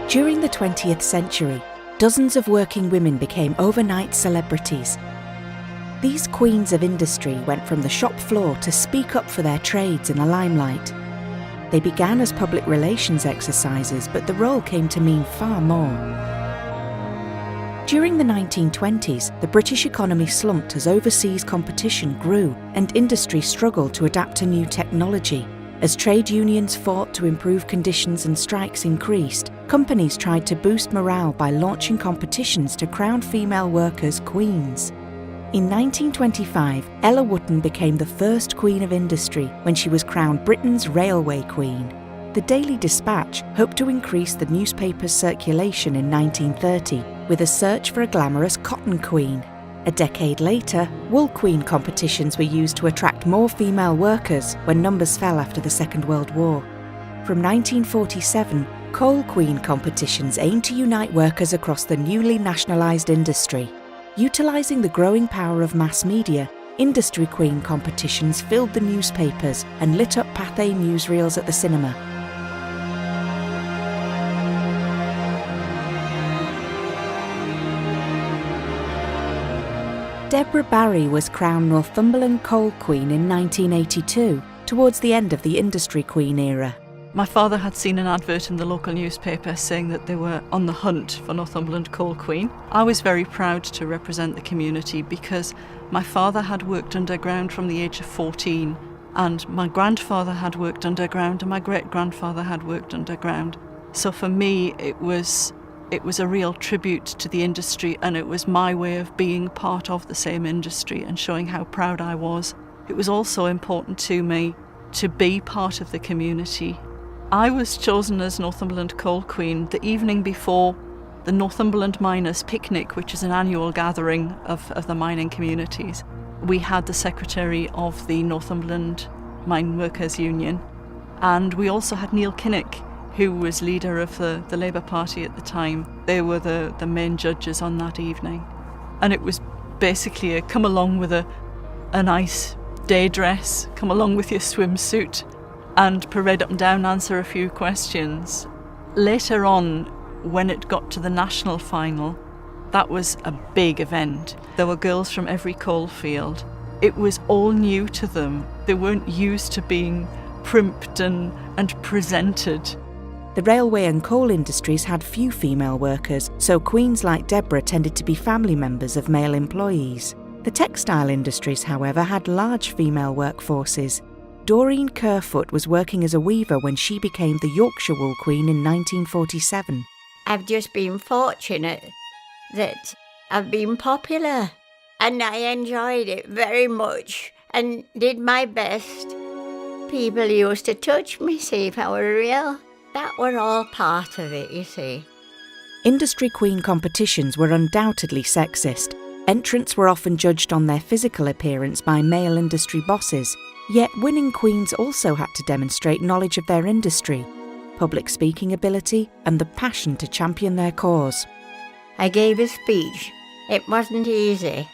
During the 20th century, dozens of working women became overnight celebrities. These queens of industry went from the shop floor to speak up for their trades in the limelight. They began as public relations exercises, but the role came to mean far more. During the 1920s, the British economy slumped as overseas competition grew and industry struggled to adapt to new technology. As trade unions fought to improve conditions and strikes increased, companies tried to boost morale by launching competitions to crown female workers queens. In 1925, Ella Wootton became the first Queen of Industry when she was crowned Britain's Railway Queen. The Daily Dispatch hoped to increase the newspaper's circulation in 1930 with a search for a glamorous cotton queen. A decade later, wool queen competitions were used to attract more female workers when numbers fell after the Second World War. From 1947, coal queen competitions aimed to unite workers across the newly nationalised industry. Utilising the growing power of mass media, industry queen competitions filled the newspapers and lit up Pathé newsreels at the cinema. Deborah Barry was crowned Northumberland Coal Queen in 1982, towards the end of the Industry Queen era. My father had seen an advert in the local newspaper saying that they were on the hunt for Northumberland Coal Queen. I was very proud to represent the community because my father had worked underground from the age of 14, and my grandfather had worked underground and my great-grandfather had worked underground. So for me, it was a real tribute to the industry, and it was my way of being part of the same industry and showing how proud I was. It was also important to me to be part of the community. I was chosen as Northumberland Coal Queen the evening before the Northumberland Miners' Picnic, which is an annual gathering of the mining communities. We had the secretary of the Northumberland Mine Workers Union, and we also had Neil Kinnock, who was leader of the Labour Party at the time. They were the main judges on that evening. And it was basically a come along with a nice day dress, come along with your swimsuit, and parade up and down, answer a few questions. Later on, when it got to the national final, that was a big event. There were girls from every coalfield. It was all new to them. They weren't used to being primped and presented. The railway and coal industries had few female workers, so queens like Deborah tended to be family members of male employees. The textile industries, however, had large female workforces. Doreen Kerfoot was working as a weaver when she became the Yorkshire Wool Queen in 1947. I've just been fortunate that I've been popular, and I enjoyed it very much and did my best. People used to touch me, see if I were real. That were all part of it, you see. Industry queen competitions were undoubtedly sexist. Entrants were often judged on their physical appearance by male industry bosses, yet winning queens also had to demonstrate knowledge of their industry, public speaking ability, and the passion to champion their cause. I gave a speech. It wasn't easy,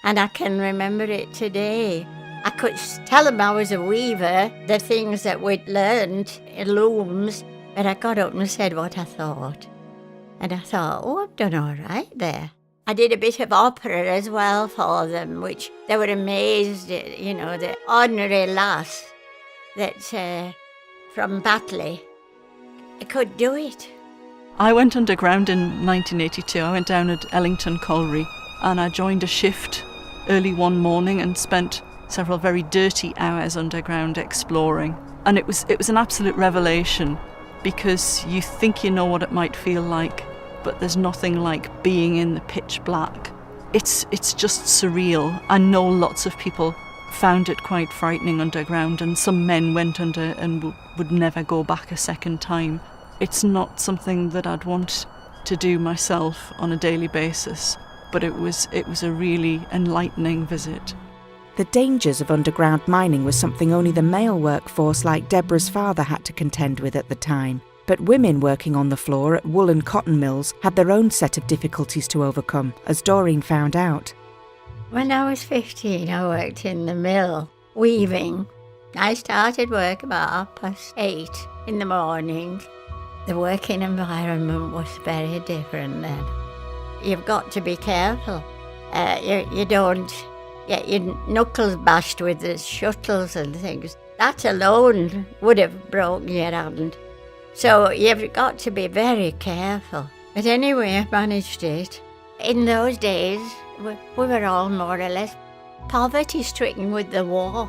and I can remember it today. I could tell them I was a weaver, the things that we'd learned in looms, but I got up and said what I thought. And I thought, oh, I've done all right there. I did a bit of opera as well for them, which they were amazed at, the ordinary lass that from Batley could do it. I went underground in 1982. I went down at Ellington Colliery and I joined a shift early one morning and spent several very dirty hours underground exploring. And it was an absolute revelation, because you think you know what it might feel like, but there's nothing like being in the pitch black. It's just surreal. I know lots of people found it quite frightening underground, and some men went under and would never go back a second time. It's not something that I'd want to do myself on a daily basis, but it was a really enlightening visit. The dangers of underground mining was something only the male workforce like Deborah's father had to contend with at the time. But women working on the floor at wool and cotton mills had their own set of difficulties to overcome, as Doreen found out. When I was 15, I worked in the mill, weaving. I started work about 8:30 in the morning, The working environment was very different then. You've got to be careful. You don't get your knuckles bashed with the shuttles and things. That alone would have broken your hand. So you've got to be very careful. But anyway, I managed it. In those days, we were all more or less poverty-stricken with the war.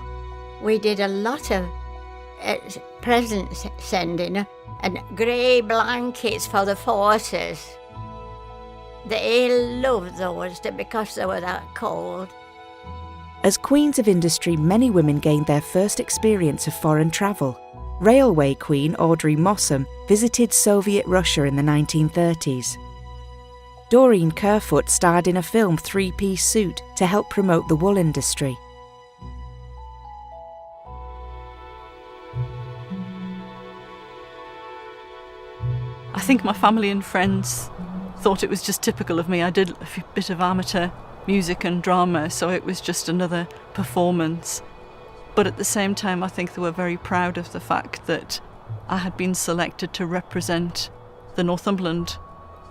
We did a lot of presents sending and grey blankets for the forces. They loved those because they were that cold. As queens of industry, many women gained their first experience of foreign travel. Railway queen Audrey Mossam visited Soviet Russia in the 1930s. Doreen Kerfoot starred in a film three-piece suit to help promote the wool industry. I think my family and friends thought it was just typical of me. I did a bit of amateur music and drama, so it was just another performance. But at the same time, I think they were very proud of the fact that I had been selected to represent the Northumberland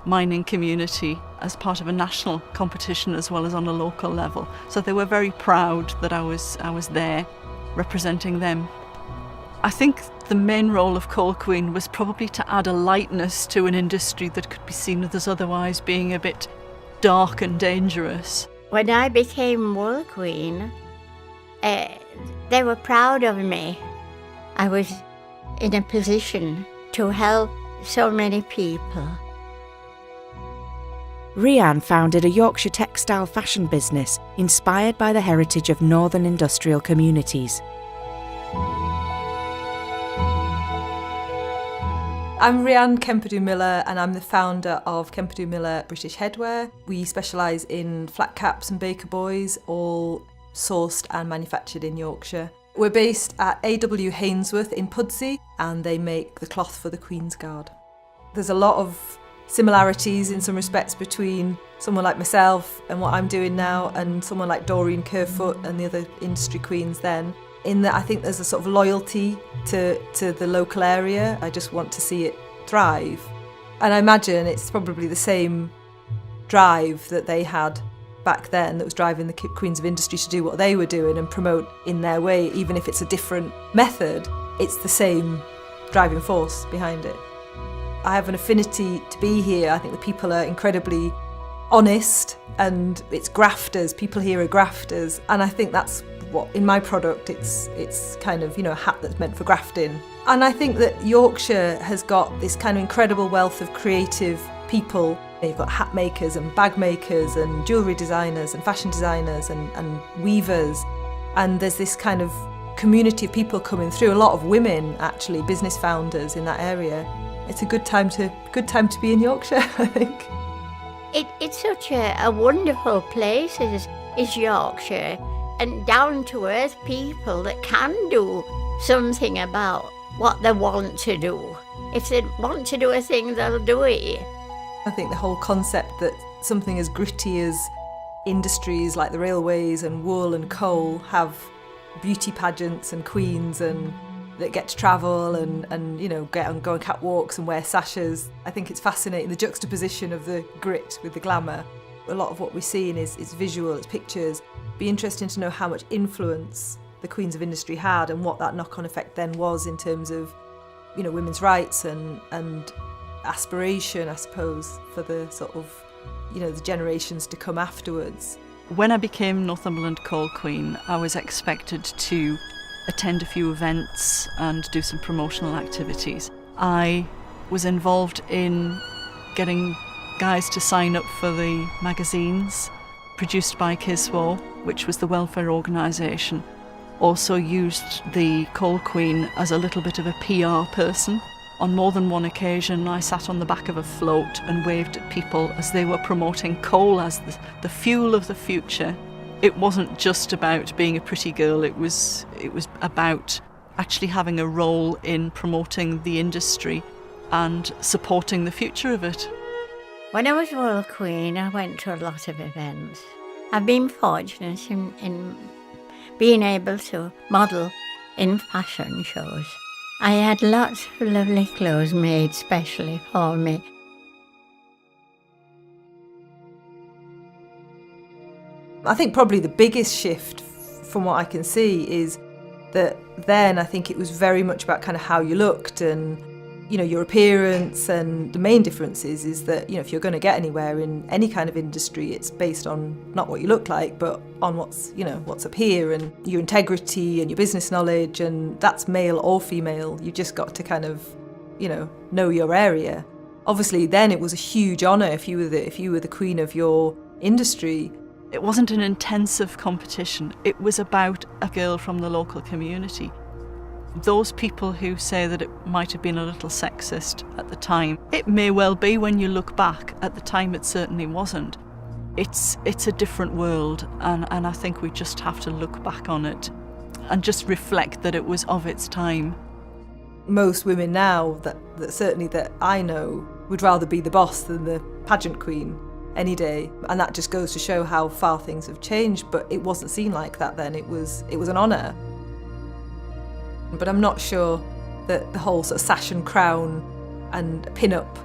mining community as part of a national competition as well as on a local level. So they were very proud that I was there representing them. I think the main role of Coal Queen was probably to add a lightness to an industry that could be seen as otherwise being a bit dark and dangerous. When I became Wool Queen, they were proud of me. I was in a position to help so many people. Rhiann founded a Yorkshire textile fashion business inspired by the heritage of northern industrial communities. I'm Rhiann Kemperdue-Miller and I'm the founder of Kemperdue-Miller British Headwear. We specialise in flat caps and baker boys, all sourced and manufactured in Yorkshire. We're based at AW Hainsworth in Pudsey and they make the cloth for the Queen's Guard. There's a lot of similarities in some respects between someone like myself and what I'm doing now and someone like Doreen Kerfoot and the other industry queens then, in that I think there's a sort of loyalty to the local area. I just want to see it thrive. And I imagine it's probably the same drive that they had back then that was driving the Queens of Industry to do what they were doing and promote in their way, even if it's a different method, it's the same driving force behind it. I have an affinity to be here. I think the people are incredibly honest and it's grafters. People here are grafters. And I think that's what, in my product, it's kind of, a hat that's meant for grafting. And I think that Yorkshire has got this kind of incredible wealth of creative people. You've got hat makers and bag makers and jewellery designers and fashion designers and weavers. And there's this kind of community of people coming through, a lot of women actually, business founders in that area. It's a good time to be in Yorkshire, I think. It's such a wonderful place is Yorkshire, and down-to-earth people that can do something about what they want to do. If they want to do a thing, they'll do it. I think the whole concept that something as gritty as industries like the railways and wool and coal have beauty pageants and queens and that get to travel and go on catwalks and wear sashes. I think it's fascinating, the juxtaposition of the grit with the glamour. A lot of what we're seeing is visual, it's pictures. Be interesting to know how much influence the Queens of Industry had and what that knock-on effect then was in terms of, women's rights and aspiration, I suppose, for the sort of, the generations to come afterwards. When I became Northumberland Coal Queen, I was expected to attend a few events and do some promotional activities. I was involved in getting guys to sign up for the magazines produced by Kiswo, which was the welfare organisation. Also used the Coal Queen as a little bit of a PR person. On more than one occasion, I sat on the back of a float and waved at people as they were promoting coal as the fuel of the future. It wasn't just about being a pretty girl, it was about actually having a role in promoting the industry and supporting the future of it. When I was Wool Queen, I went to a lot of events. I've been fortunate in being able to model in fashion shows. I had lots of lovely clothes made specially for me. I think probably the biggest shift from what I can see is that then I think it was very much about kind of how you looked and, you know, your appearance. And the main difference is that, you know, if you're going to get anywhere in any kind of industry, it's based on not what you look like, but on what's up here and your integrity and your business knowledge. And that's male or female. You just got to kind of, know your area. Obviously, then it was a huge honour if you were the queen of your industry. It wasn't an intensive competition. It was about a girl from the local community. Those people who say that it might have been a little sexist at the time, it may well be when you look back. At the time, it certainly wasn't. It's a different world, and I think we just have to look back on it and just reflect that it was of its time. Most women now, that certainly that I know, would rather be the boss than the pageant queen any day, and that just goes to show how far things have changed. But it wasn't seen like that then. It was an honour. But I'm not sure that the whole sort of sash and crown and pin-up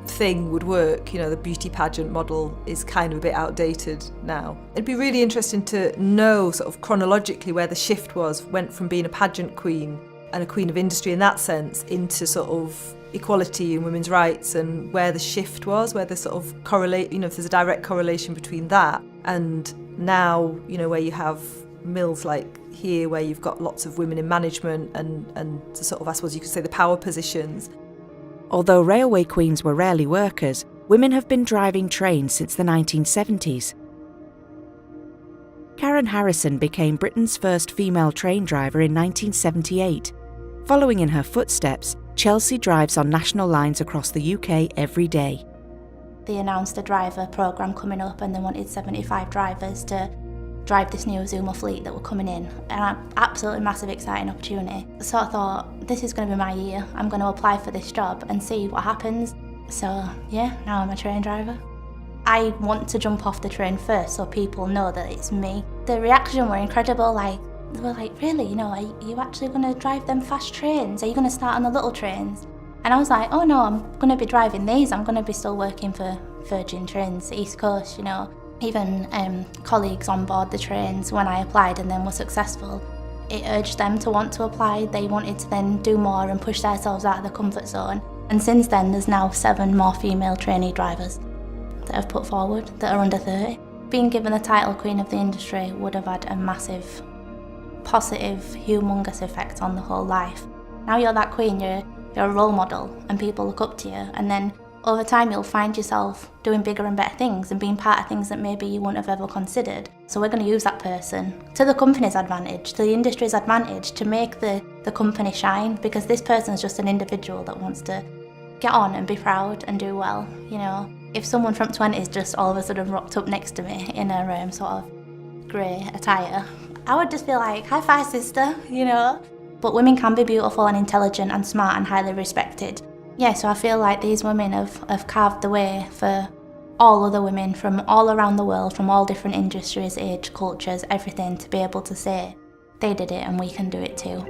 thing would work. The beauty pageant model is kind of a bit outdated now. It'd be really interesting to know sort of chronologically where the shift went from being a pageant queen and a queen of industry in that sense into sort of equality and women's rights, and where the shift was, where the sort of correlate, if there's a direct correlation between that and now, where you have mills like here where you've got lots of women in management and the sort of, I suppose you could say, the power positions. Although railway queens were rarely workers, women have been driving trains since the 1970s. Karen Harrison became Britain's first female train driver in 1978. Following in her footsteps, Chelsea drives on national lines across the UK every day. They announced a driver programme coming up and they wanted 75 drivers to drive this new Zuma fleet that were coming in. And an absolutely massive, exciting opportunity. So I thought, this is going to be my year. I'm going to apply for this job and see what happens. So yeah, now I'm a train driver. I want to jump off the train first so people know that it's me. The reaction were incredible. They were like, really, are you actually going to drive them fast trains? Are you going to start on the little trains? And I was like, oh no, I'm going to be driving these. I'm going to be still working for Virgin Trains, East Coast, Even colleagues on board the trains, when I applied and then were successful, it urged them to want to apply. They wanted to then do more and push themselves out of their comfort zone. And since then, there's now 7 more female trainee drivers that have put forward that are under 30. Being given the title Queen of the Industry would have had a massive, positive, humongous effect on the whole life. Now you're that queen, you're a role model and people look up to you, and then over time you'll find yourself doing bigger and better things and being part of things that maybe you wouldn't have ever considered. So we're going to use that person to the company's advantage, to the industry's advantage, to make the company shine, because this person's just an individual that wants to get on and be proud and do well. If someone from 20s just all of a sudden rocked up next to me in a sort of grey attire, I would just be like, high five, sister, But women can be beautiful and intelligent and smart and highly respected. Yeah, so I feel like these women have carved the way for all other women from all around the world, from all different industries, age, cultures, everything, to be able to say, they did it and we can do it too.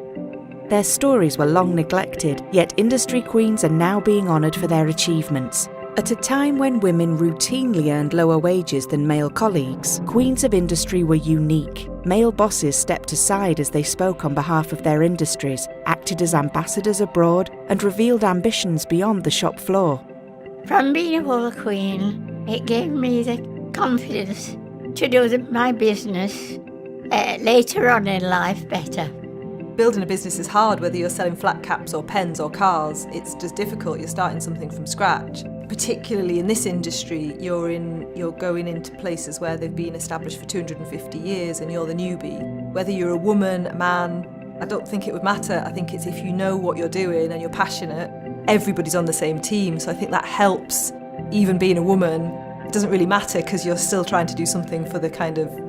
Their stories were long neglected, yet industry queens are now being honoured for their achievements. At a time when women routinely earned lower wages than male colleagues, queens of industry were unique. Male bosses stepped aside as they spoke on behalf of their industries, acted as ambassadors abroad, and revealed ambitions beyond the shop floor. From being a whole queen, it gave me the confidence to do my business later on in life better. Building a business is hard, whether you're selling flat caps or pens or cars. It's just difficult. You're starting something from scratch. Particularly in this industry, you're going into places where they've been established for 250 years and you're the newbie. Whether you're a woman, a man, I don't think it would matter. I think it's if you know what you're doing and you're passionate, everybody's on the same team. So I think that helps. Even being a woman, it doesn't really matter because you're still trying to do something for the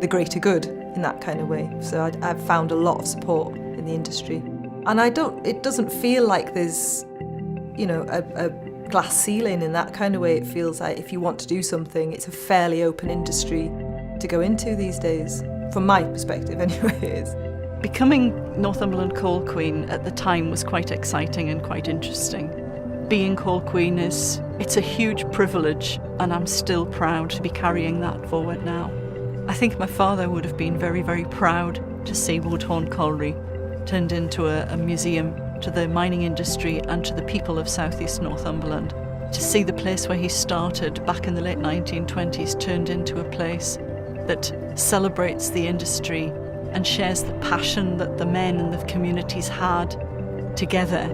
greater good in that kind of way. So I've found a lot of support in the industry. And it doesn't feel like there's, a glass ceiling in that kind of way. It feels like if you want to do something, it's a fairly open industry to go into these days. From my perspective anyway, it is. Becoming Northumberland Coal Queen at the time was quite exciting and quite interesting. Being Coal Queen it's a huge privilege, and I'm still proud to be carrying that forward now. I think my father would have been very, very proud to see Woodhorn Colliery turned into a museum to the mining industry and to the people of southeast Northumberland. To see the place where he started back in the late 1920s turned into a place that celebrates the industry and shares the passion that the men and the communities had together,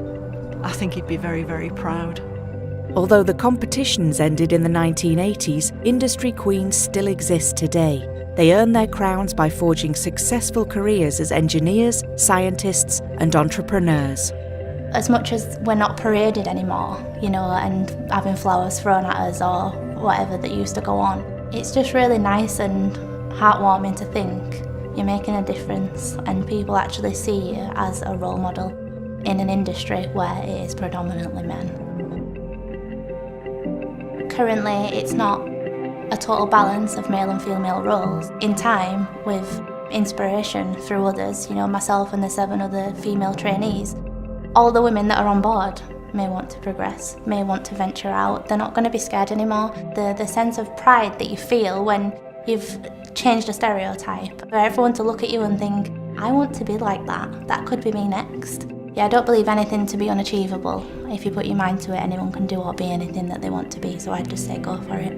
I think he'd be very, very proud. Although the competitions ended in the 1980s, industry queens still exist today. They earn their crowns by forging successful careers as engineers, scientists, and entrepreneurs. As much as we're not paraded anymore, and having flowers thrown at us or whatever that used to go on, it's just really nice and heartwarming to think you're making a difference and people actually see you as a role model in an industry where it is predominantly men. Currently, it's not a total balance of male and female roles. In time, with inspiration through others, myself and the 7 other female trainees, all the women that are on board may want to progress, may want to venture out. They're not going to be scared anymore. The sense of pride that you feel when you've changed a stereotype, for everyone to look at you and think, I want to be like that. That could be me next. Yeah, I don't believe anything to be unachievable. If you put your mind to it, anyone can do or be anything that they want to be, so I'd just say go for it.